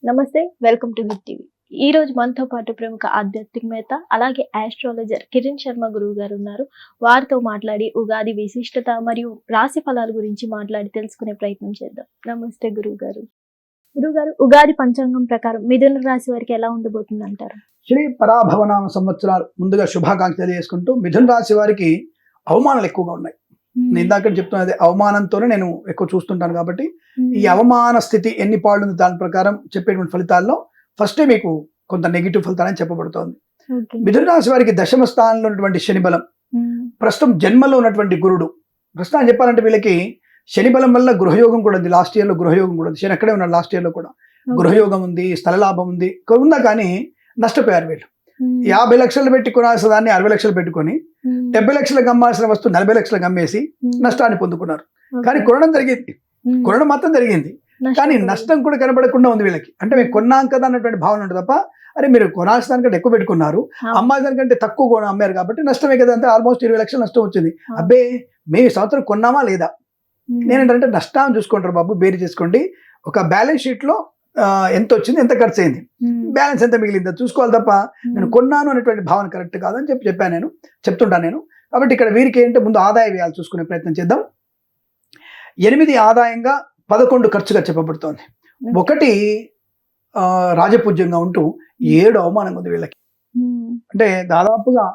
నమస్తే, welcome to hit TV. ఈ రోజు మనతో పాటు ప్రముఖ ఆధ్యాత్మికవేత్త అలాగే ఆస్ట్రాలజర్ కిరణ్ శర్మ గురువు గారు ఉన్నారు. వారితో మాట్లాడి ఉగాది విశిష్టత మరియు రాశి ఫలాల గురించి మాట్లాడి తెలుసుకునే ప్రయత్నం చేద్దాం. నమస్తే గురువు గారు. ఉగాది పంచాంగం ప్రకారం మిథున రాశి వారికి ఎలా ఉండబోతుంది అంటారు? శ్రీ పరాభవనామ సంవత్సరాలు ముందుగా శుభాకాంక్షలు తెలియజేసుకుంటూ, మిథున రాశి వారికి అవమానాలు ఎక్కువగా ఉన్నాయి. నేను ఇందాక చెప్తున్నది అవమానంతోనే నేను ఎక్కువ చూస్తుంటాను కాబట్టి ఈ అవమాన స్థితి ఎన్ని పాళ్ళు ఉంది దాని ప్రకారం చెప్పేటువంటి ఫలితాల్లో ఫస్టే మీకు కొంత నెగిటివ్ ఫలితాలని చెప్పబడుతోంది. మిథున రాశి వారికి దశమ స్థానంలో ఉన్నటువంటి శని బలం, ప్రస్తుతం జన్మలో ఉన్నటువంటి గురుడు, ప్రస్తుతం చెప్పాలంటే వీళ్ళకి శని బలం వల్ల గృహయోగం కూడా ఉంది. లాస్ట్ ఇయర్ లో గృహయోగం కూడా ఉంది. శని అక్కడే ఉన్నాడు. లాస్ట్ ఇయర్ లో కూడా గృహయోగం ఉంది, స్థల లాభం ఉంది. ఉందా కానీ నష్టపోయారు వీళ్ళు. 50 లక్షలు పెట్టి కొనాల్సిన దాన్ని 60 లక్షలు పెట్టుకొని 70 లక్షలకు అమ్మాల్సిన వస్తువు 40 లక్షలకు అమ్మేసి నష్టాన్ని పొందుకున్నారు. కానీ కొనడం జరిగింది, కొనడం మాత్రం జరిగింది, కానీ నష్టం కూడా కనబడకుండా ఉంది వీళ్ళకి. అంటే మేము కొన్నాం కదా అన్నటువంటి భావన ఉంటుంది తప్ప, అరే మీరు కొనాల్సిన దానికంటే ఎక్కువ పెట్టుకున్నారు, అమ్మాయి దానికంటే తక్కువ అమ్మారు కాబట్టి నష్టమే కదా, అంటే ఆల్మోస్ట్ 20 లక్షలు నష్టం వచ్చింది. అబ్బే మేము ఈ సంవత్సరం కొన్నామా లేదా, నేనేంటంటే నష్టాన్ని చూసుకుంటారు బాబు, బేరీ చేసుకోండి. ఒక బ్యాలెన్స్ షీట్ లో ఎంత వచ్చింది, ఎంత ఖర్చు అయింది, బ్యాలెన్స్ ఎంత మిగిలిందో చూసుకోవాలి తప్ప నేను కొన్నాను అనేటువంటి భావన కరెక్ట్ కాదని చెప్పాను, చెప్తుంటాను నేను. కాబట్టి ఇక్కడ వీరికి ఏంటంటే ముందు ఆదాయ వ్యయాలు చూసుకునే ప్రయత్నం చేద్దాం. 8 ఆదాయంగా 11 ఖర్చుగా చెప్పబడుతోంది. 1 రాజపూజ్యంగా ఉంటూ 7 అవమానంగా ఉంది వీళ్ళకి. అంటే దాదాపుగా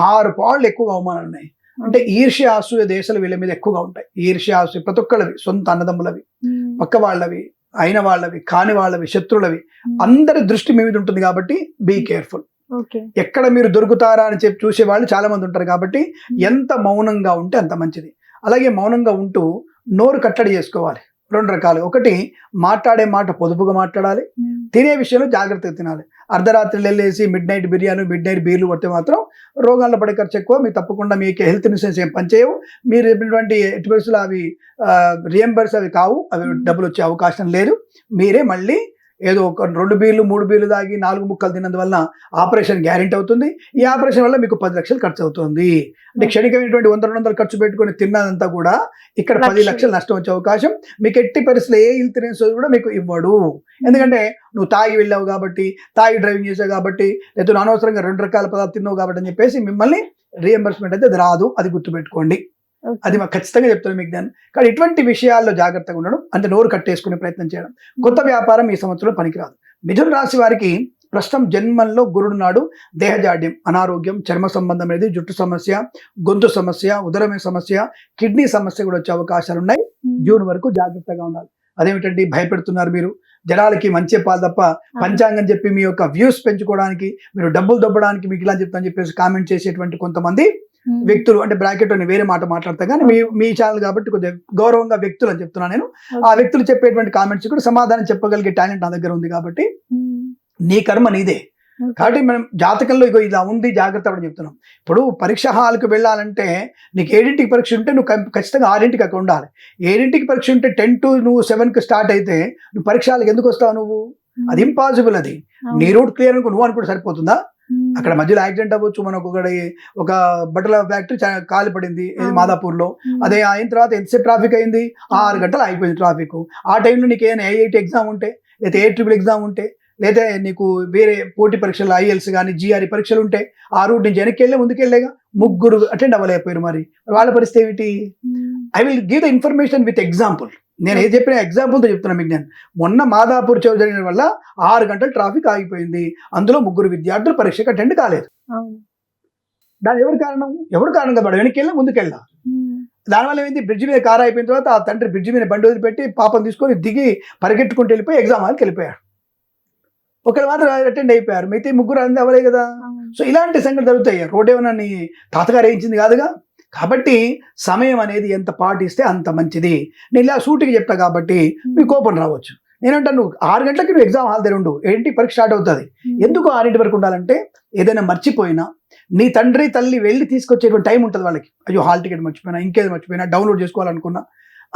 6 పాళ్ళు ఎక్కువగా అవమానాలు ఉన్నాయి. అంటే ఈర్ష్య అసూయ దేశాలు వీళ్ళ మీద ఎక్కువగా ఉంటాయి. ఈర్ష్య అసూయ ప్రతి ఒక్కళ్ళవి, సొంత అన్నదమ్ములవి, పక్క వాళ్ళవి, అయిన వాళ్ళవి, కాని వాళ్ళవి, శత్రులవి, అందరి దృష్టి మీ మీద ఉంటుంది. కాబట్టి బీ కేర్ఫుల్. ఎక్కడ మీరు దొరుకుతారా అని చెప్పి చూసే వాళ్ళు చాలా మంది ఉంటారు. కాబట్టి ఎంత మౌనంగా ఉంటే అంత మంచిది. అలాగే మౌనంగా ఉంటూ నోరు కట్టడి చేసుకోవాలి. 2 రకాలు. 1 మాట్లాడే మాట పొదుపుగా మాట్లాడాలి, తినే విషయంలో జాగ్రత్తగా తినాలి. అర్ధరాత్రి వెళ్ళేసి mid night biryani, mid night బీర్లు కొడితే మాత్రం రోగాల్లో పడే ఖర్చు ఎక్కువ. మీరు తప్పకుండా మీకు హెల్త్ ఇన్సూరెన్స్ ఏం పనిచేయవు. మీరు చెప్పినటువంటి ఎట్టి పరిస్థితులు అవి రియంబర్స్ అవి కావు, అవి డబ్బులు వచ్చే అవకాశం లేదు. మీరే మళ్ళీ ఏదో ఒక 2 బీర్లు 3 బీర్లు తాగి 4 ముక్కలు తిన్నందువల్ల ఆపరేషన్ గ్యారెంటీ అవుతుంది. ఈ ఆపరేషన్ వల్ల మీకు 10 లక్షలు ఖర్చు అవుతుంది. అంటే క్షణికమైనటువంటి 100-200 ఖర్చు పెట్టుకుని తిన్నదంతా కూడా ఇక్కడ 10 లక్షలు నష్టం వచ్చే అవకాశం. మీకు ఎట్టి పరిస్థితులు ఏ ఇన్సూరెన్స్ కూడా మీకు ఇవ్వడు. ఎందుకంటే నువ్వు తాగి వెళ్ళావు కాబట్టి, తాగి డ్రైవింగ్ చేసావు కాబట్టి, లేదా అనవసరంగా 2 రకాల పదార్థాలు తిన్నావు కాబట్టి అని చెప్పేసి మిమ్మల్ని రియంబర్స్మెంట్ అయితే అది రాదు. అది గుర్తుపెట్టుకోండి. అది మాకు ఖచ్చితంగా చెప్తాను మీకు దాన్ని. కానీ ఇటువంటి విషయాల్లో జాగ్రత్తగా ఉండడం, అంటే నోరు కట్టేసుకునే ప్రయత్నం చేయడం. కొత్త వ్యాపారం ఈ సంవత్సరంలో పనికిరాదు. మిథున రాశి వారికి ప్రస్తుతం జన్మంలో గురుడు నాడు దేహజాడ్యం, అనారోగ్యం, చర్మ సంబంధం అనేది, జుట్టు సమస్య, గొంతు సమస్య, ఉదరమే సమస్య, కిడ్నీ సమస్య కూడా వచ్చే అవకాశాలు ఉన్నాయి. జూన్ వరకు జాగ్రత్తగా ఉండాలి. అదేమిటండి భయపెడుతున్నారు మీరు, జనాలకి మంచి పాలు తప్ప పంచాంగం చెప్పి మీ యొక్క వ్యూస్ పెంచుకోవడానికి, మీరు డబ్బులు దొబ్బడానికి మీకు ఇలా చెప్తాను చెప్పేసి కామెంట్ చేసేటువంటి కొంతమంది వ్యక్తులు, అంటే బ్రాకెట్ అని వేరే మాట మాట్లాడతా కానీ మీ ఛానల్ కాబట్టి కొద్దిగా గౌరవంగా వ్యక్తులు అని చెప్తున్నాను నేను. ఆ వ్యక్తులు చెప్పేటువంటి కామెంట్స్ కూడా సమాధానం చెప్పగలిగే టాలెంట్ నా దగ్గర ఉంది. కాబట్టి నీ కర్మ నీదే. కాబట్టి మనం జాతకంలో ఇగో ఇలా ఉంది, జాగ్రత్త అని చెప్తున్నాం. ఇప్పుడు పరీక్ష హాల్కి వెళ్ళాలంటే నీకు 7ంటికి పరీక్ష ఉంటే నువ్వు ఖచ్చితంగా 6ంటికి అక్కడ ఉండాలి. 7ంటికి పరీక్ష ఉంటే 10 to నువ్వు 7కి స్టార్ట్ అయితే నువ్వు పరీక్ష హాల్కి ఎందుకు వస్తావు? నువ్వు అది ఇంపాసిబుల్. అది నీ రూట్ క్లియర్ అనుకో, నువ్వు అనుకుంటే సరిపోతుందా? అక్కడ మధ్యలో యాక్సిడెంట్ అవ్వచ్చు. మనకు ఒక బట్టల ఫ్యాక్టరీ కాలి పడింది మాదాపూర్ లో. అదే అయిన తర్వాత ఎంతసేపు ట్రాఫిక్ అయింది? 6 గంటలు అయిపోయింది ట్రాఫిక్. ఆ టైంలో నీకు ఏమైనా ఐఐటి ఎగ్జామ్ ఉంటే, లేదా ARRR ఎగ్జామ్ ఉంటే, లేదా నీకు వేరే పోటీ పరీక్షలు IELTS కానీ GRE పరీక్షలు ఉంటే ఆ రూట్ నుంచి వెనక్కి వెళ్ళే ముందుకెళ్ళేగా 3 అటెండ్ అవ్వలేకపోయారు. మరి వాళ్ళ పరిస్థితి ఏమిటి? I will give the information with example. నేను ఏది చెప్పిన ఎగ్జాంపుల్తో చెప్తున్నా మీకు. నేను మొన్న మాదాపూర్ చౌ జరిగిన వల్ల 6 గంటలు ట్రాఫిక్ ఆగిపోయింది. అందులో 3 విద్యార్థులు పరీక్షకు అటెండ్ కాలేదు. దాని ఎవరు కారణం? ఎవరు కారణం కాబట్టి వెనక్కి వెళ్ళా ముందుకెళ్ళా. దానివల్ల ఏమైంది? బ్రిడ్జ్ మీద కారు అయిపోయిన తర్వాత ఆ తండ్రి బ్రిడ్జ్ మీద బండి వదిలిపెట్టి పాపం తీసుకొని దిగి పరిగెట్టుకుంటూ వెళ్ళిపోయి ఎగ్జామ్ హాల్కి వెళ్ళిపోయాడు. ఒకరు మాత్రం అటెండ్ అయిపోయారు, మిగతా 3 అంది అవ్వలే కదా. సో ఇలాంటి సంగతి జరుగుతాయి. రోడ్ ఏమన్నా నీ తాతగారు వేయించింది కాదుగా. కాబట్టి సమయం అనేది ఎంత పాటిస్తే అంత మంచిది. నేను ఇలా సూటికి చెప్తా కాబట్టి మీకు కోపం రావచ్చు. నేనంటాను నువ్వు 6 గంటలకి నువ్వు ఎగ్జామ్ హాల్ దగ్గర ఉండు, 7ంటికి పరీక్ష స్టార్ట్ అవుతుంది. ఎందుకు 6 వరకు ఉండాలంటే ఏదైనా మర్చిపోయినా నీ తండ్రి తల్లి వెళ్ళి తీసుకొచ్చేటువంటి టైం ఉంటుంది వాళ్ళకి. అయ్యో హాల్ టికెట్ మర్చిపోయినా, ఇంకేది మర్చిపోయినా, డౌన్లోడ్ చేసుకోవాలనుకున్నా,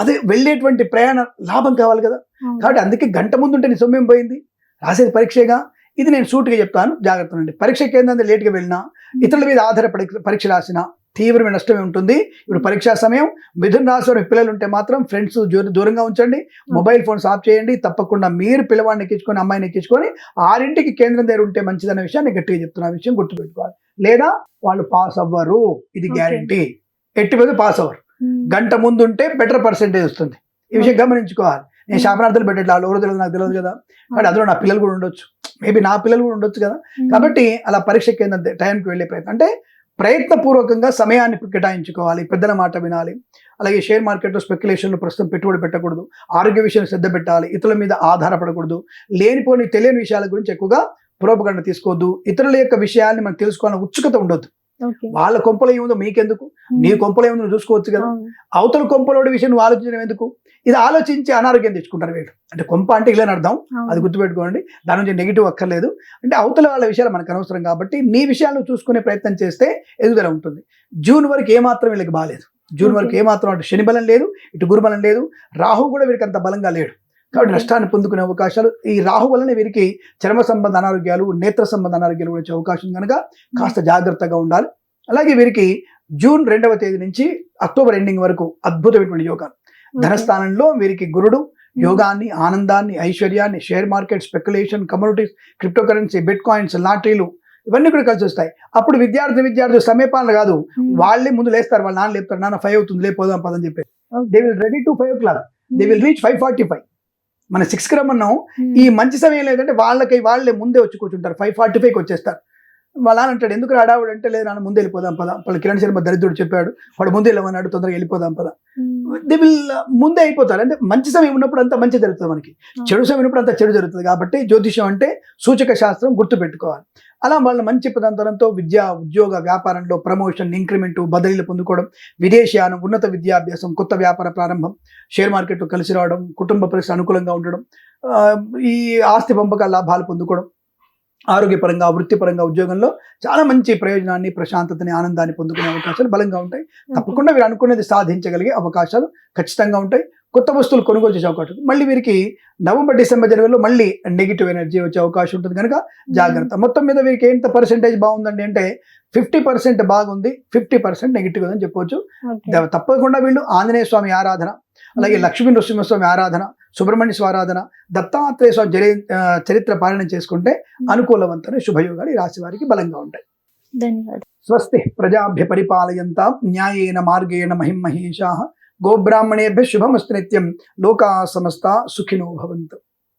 అదే వెళ్ళేటువంటి ప్రయాణ లాభం కావాలి కదా. కాబట్టి అందుకే గంట ముందు ఉంటే నీ సొమ్మేం పోయింది? రాసేది పరీక్షగా. ఇది నేను సూటిగా చెప్తాను, జాగ్రత్త. పరీక్ష కేంద్రం లేట్గా వెళ్ళినా, ఇతరుల మీద ఆధారపడి పరీక్ష రాసినా, తీవ్రమైన నష్టమే ఉంటుంది. ఇప్పుడు పరీక్షా సమయం. మిథున రాశి వారి పిల్లలు ఉంటే మాత్రం ఫ్రెండ్స్ దూరంగా ఉంచండి, మొబైల్ ఫోన్స్ ఆఫ్ చేయండి. తప్పకుండా మీరు పిల్లవాడిని ఎక్కించుకొని అమ్మాయిని ఎక్కించుకొని 6ంటికి కేంద్రం దగ్గర ఉంటే మంచిదన్న విషయాన్ని గట్టిగా చెప్తున్నా, విషయం గుర్తుపెట్టుకోవాలి. లేదా వాళ్ళు పాస్ అవ్వరు, ఇది గ్యారంటీ. ఎట్టి మీద పాస్ అవ్వరు. గంట ముందు ఉంటే బెటర్ పర్సెంటేజ్ వస్తుంది. ఈ విషయం గమనించుకోవాలి. నేను శాపనార్థాలు పెట్టట్లా, వాళ్ళు ఎవరో తెలియదు, నాకు తెలియదు కదా. కానీ అందులో నా పిల్లలు కూడా ఉండొచ్చు, మేబీ నా పిల్లలు కూడా ఉండొచ్చు కదా. కాబట్టి అలా పరీక్ష కేంద్రం టైంకి వెళ్ళే ప్రయత్నం, అంటే ప్రయత్నపూర్వకంగా సమయాన్ని కేటాయించుకోవాలి, పెద్దల మాట వినాలి. అలాగే షేర్ మార్కెట్లో స్పెక్యులేషన్లో ప్రస్తుతం పెట్టుబడి పెట్టకూడదు, ఆరోగ్య విషయాలు శ్రద్ధ పెట్టాలి, ఇతరుల మీద ఆధారపడకూడదు, లేనిపోని తెలియని విషయాల గురించి ఎక్కువగా ప్రోపగండ తీసుకోవద్దు, ఇతరుల యొక్క విషయాన్ని మనం తెలుసుకోవాలని ఉత్సుకత ఉండొద్దు. వాళ్ళ కొంపలో ఏముందో మీకెందుకు, నీ కొంపలో ఏముందో నువ్వు చూసుకోవచ్చు కదా. అవతల కొంపలోడి విషయం నువ్వు ఆలోచించడం ఎందుకు? ఇది ఆలోచించి అనారోగ్యం తెచ్చుకుంటారు వీళ్ళు. అంటే కొంప అంటే ఇలా అర్థం, అది గుర్తుపెట్టుకోండి. దాని నుంచి నెగిటివ్ అక్కర్లేదు. అంటే అవతల వాళ్ళ విషయాలు మనకు అనవసరం కాబట్టి నీ విషయాలను చూసుకునే ప్రయత్నం చేస్తే ఎదుగుదల ఉంటుంది. జూన్ వరకు ఏమాత్రం వీళ్ళకి బాగాలేదు. జూన్ వరకు ఏమాత్రం అటు శని బలం లేదు, ఇటు గురు బలం లేదు, రాహు కూడా వీరికి అంత బలంగా లేడు. కాబట్టి నష్టాన్ని పొందుకునే అవకాశాలు, ఈ రాహు వలన వీరికి చర్మ సంబంధ అనారోగ్యాలు, నేత్ర సంబంధ అనారోగ్యాలు వచ్చే అవకాశం కనుక కాస్త జాగ్రత్తగా ఉండాలి. అలాగే వీరికి జూన్ 2వ తేదీ నుంచి అక్టోబర్ ఎండింగ్ వరకు అద్భుతమైనటువంటి యోగాలు. ధనస్థానంలో వీరికి గురుడు యోగాన్ని, ఆనందాన్ని, ఐశ్వర్యాన్ని, share market, speculation, commodities, crypto currency, bitcoins, లాటరీలు ఇవన్నీ కూడా కలిసి వస్తాయి. అప్పుడు విద్యార్థి సమయపాలన కాదు, వాళ్ళే ముందు లేస్తారు. వాళ్ళ నాన్న లేపుతారు, నాన్న 5 అవుతుంది లేపోదాం పదని చెప్పేసి. They will ready to 5 o'clock, they will reach 5:45. మన 6కి రమ్మన్నాం. ఈ మంచి సమయం లేదంటే వాళ్ళే ముందే వచ్చి కూర్చుంటారు, 5:45కి వచ్చేస్తారు. వాళ్ళ నాన్న అంటాడు, ఎందుకు రాడావుడు అంటే, లేదు నాన్న ముందే వెళ్ళిపోదాం పద, వాళ్ళు కిరణ్ శర్మ దరిద్రుడు చెప్పాడు, వాడు ముందే వెళ్ళమన్నాడు, తొందరగా వెళ్ళిపోదాం పద. దే విల్ ముందే అయిపోతారు. అంటే మంచి సమయం ఉన్నప్పుడు అంతా మంచి జరుగుతుంది మనకి, చెడు సమయం ఉన్నప్పుడు అంతా చెడు జరుగుతుంది. కాబట్టి జ్యోతిషం అంటే సూచక శాస్త్రం, గుర్తుపెట్టుకోవాలి. అలా వాళ్ళ మంచి పదంతరంతో విద్య, ఉద్యోగ, వ్యాపారంలో ప్రమోషన్, ఇంక్రిమెంట్, బదిలీలు పొందుకోవడం, విదేశీయానం, ఉన్నత విద్యాభ్యాసం, కొత్త వ్యాపార ప్రారంభం, షేర్ మార్కెట్లో కలిసి రావడం, కుటుంబ పరిస్థితి అనుకూలంగా ఉండడం, ఈ ఆస్తి పంపకాల లాభాలు పొందుకోవడం, ఆరోగ్యపరంగా, వృత్తిపరంగా, ఉద్యోగంలో చాలా మంచి ప్రయోజనాన్ని, ప్రశాంతతని, ఆనందాన్ని పొందుకునే అవకాశాలు బలంగా ఉంటాయి. తప్పకుండా వీరు అనుకునేది సాధించగలిగే అవకాశాలు ఖచ్చితంగా ఉంటాయి. కొత్త వస్తువులు కొనుగోలు చేసే అవకాశం ఉంటుంది. మళ్ళీ వీరికి నవంబర్, డిసెంబర్, జనవరిలో మళ్ళీ నెగిటివ్ ఎనర్జీ వచ్చే అవకాశం ఉంటుంది కనుక జాగ్రత్త. మొత్తం మీద వీరికి ఎంత పర్సెంటేజ్ బాగుందండి అంటే 50% బాగుంది, 50% నెగిటివ్ అని చెప్పవచ్చు. తప్పకుండా వీళ్ళు ఆంజనేయ స్వామి ఆరాధన, అలాగే లక్ష్మీ నరసింహస్వామి ఆరాధన, సుబ్రహ్మణ్య స్వారాధన, దత్తాత్రేయ స్వామి చరిత్ర పాలన చేసుకుంటే అనుకూలవంతమైన శుభయోగాలు ఈ రాశి వారికి బలంగా ఉంటాయి. ధన్యవాదాలు. స్వస్తి ప్రజాభ్య పరిపాలయంతాం న్యాయేన మార్గేణ మహిం మహేషాః. గోబ్రాహ్మణేభ్యః శుభమస్తు నిత్యం. లోకా సమస్తా సుఖినో భవంతు.